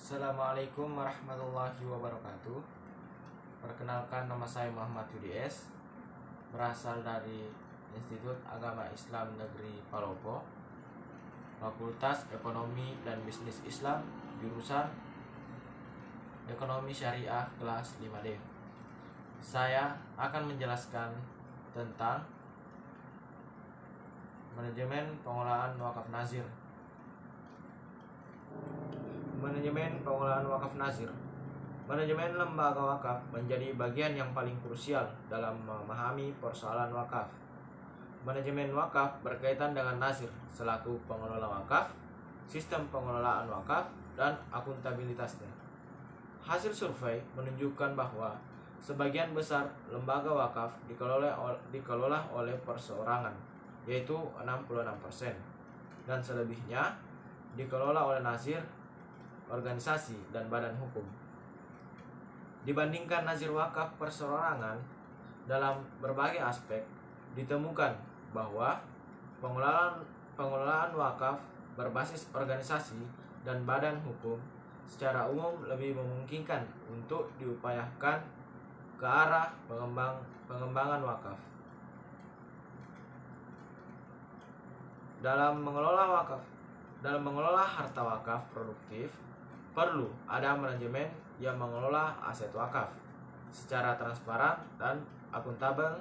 Assalamualaikum warahmatullahi wabarakatuh. Perkenalkan, nama saya Muhammad Yudi S, berasal dari Institut Agama Islam Negeri Palopo, Fakultas Ekonomi dan Bisnis Islam, jurusan Ekonomi Syariah kelas 5D. Saya akan menjelaskan tentang manajemen pengolahan wakaf nazir. Manajemen pengolahan wakaf nazir. Manajemen lembaga wakaf menjadi bagian yang paling krusial dalam memahami persoalan wakaf. Manajemen wakaf berkaitan dengan nazir selaku pengelola wakaf, sistem pengelolaan wakaf, dan akuntabilitasnya. Hasil survei menunjukkan bahwa sebagian besar lembaga wakaf dikelola oleh perseorangan, yaitu 66%, dan selebihnya dikelola oleh nazir, organisasi, dan badan hukum. Dibandingkan nazir wakaf perseorangan, dalam berbagai aspek ditemukan bahwa pengelolaan wakaf berbasis organisasi dan badan hukum secara umum lebih memungkinkan untuk diupayakan ke arah pengembangan wakaf. Dalam mengelola harta wakaf produktif, perlu ada manajemen yang mengelola aset wakaf secara transparan dan akuntabel.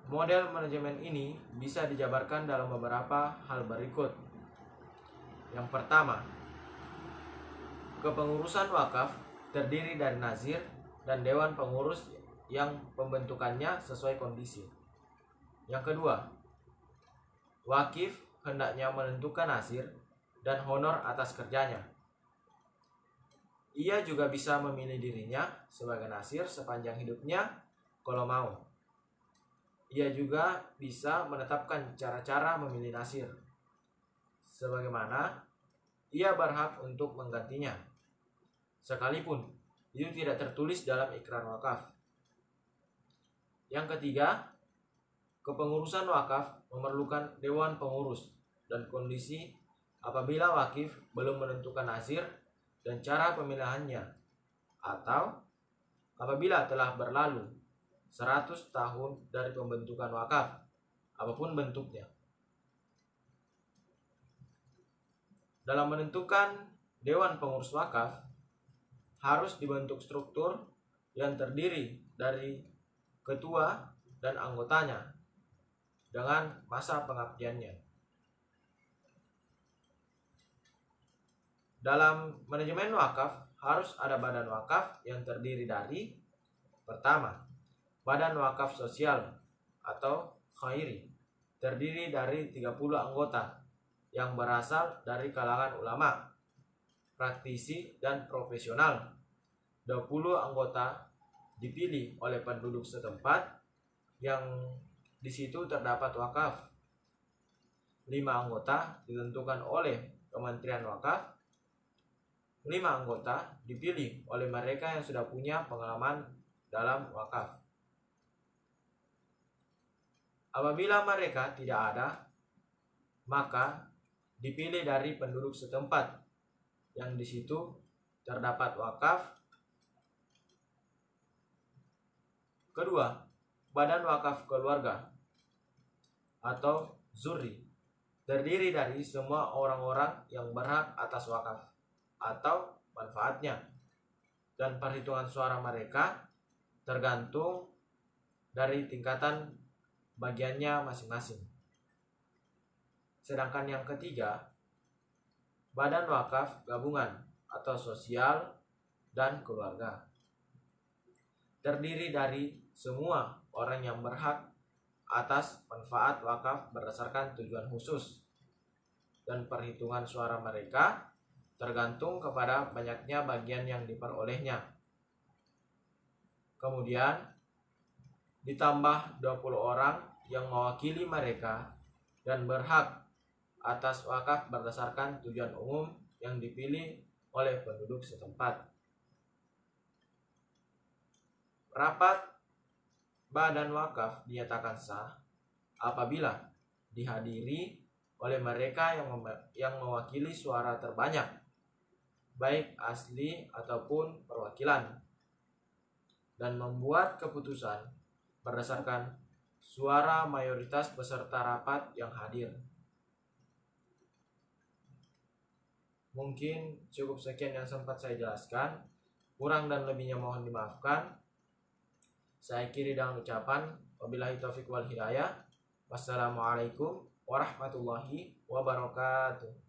Model manajemen ini bisa dijabarkan dalam beberapa hal berikut. Yang pertama, kepengurusan wakaf terdiri dari nazir dan dewan pengurus yang pembentukannya sesuai kondisi. Yang kedua, wakif hendaknya menentukan nazir dan honor atas kerjanya. Ia juga bisa memilih dirinya sebagai nazir sepanjang hidupnya kalau mau. Ia juga bisa menetapkan cara-cara memilih nazir, sebagaimana ia berhak untuk menggantinya, sekalipun itu tidak tertulis dalam ikrar wakaf. Yang ketiga, kepengurusan wakaf memerlukan dewan pengurus dan kondisi apabila wakif belum menentukan nazir dan cara pemilihannya, atau apabila telah berlalu 100 tahun dari pembentukan wakaf, apapun bentuknya. Dalam menentukan dewan pengurus wakaf, harus dibentuk struktur yang terdiri dari ketua dan anggotanya dengan masa pengabdiannya. Dalam manajemen wakaf harus ada badan wakaf yang terdiri dari: pertama, badan wakaf sosial atau khairi, terdiri dari 30 anggota yang berasal dari kalangan ulama, praktisi, dan profesional. 20 anggota dipilih oleh penduduk setempat yang di situ terdapat wakaf. 5 anggota ditentukan oleh Kementerian Wakaf. 5 anggota dipilih oleh mereka yang sudah punya pengalaman dalam wakaf. Apabila mereka tidak ada, maka dipilih dari penduduk setempat yang di situ terdapat wakaf. Kedua, badan wakaf keluarga atau zuri, terdiri dari semua orang-orang yang berhak atas wakaf atau manfaatnya, dan perhitungan suara mereka tergantung dari tingkatan bagiannya masing-masing. Sedangkan yang ketiga, badan wakaf gabungan atau sosial dan keluarga, terdiri dari semua orang yang berhak atas manfaat wakaf berdasarkan tujuan khusus, dan perhitungan suara mereka tergantung kepada banyaknya bagian yang diperolehnya. Kemudian ditambah 20 orang yang mewakili mereka dan berhak atas wakaf berdasarkan tujuan umum yang dipilih oleh penduduk setempat. Rapat badan wakaf dinyatakan sah apabila dihadiri oleh mereka yang mewakili suara terbanyak baik asli ataupun perwakilan, dan membuat keputusan berdasarkan suara mayoritas peserta rapat yang hadir. Mungkin cukup sekian yang sempat saya jelaskan. Kurang dan lebihnya mohon dimaafkan. Saya akhiri dengan ucapan wabillahi taufiq wal hidayah. Wassalamualaikum warahmatullahi wabarakatuh.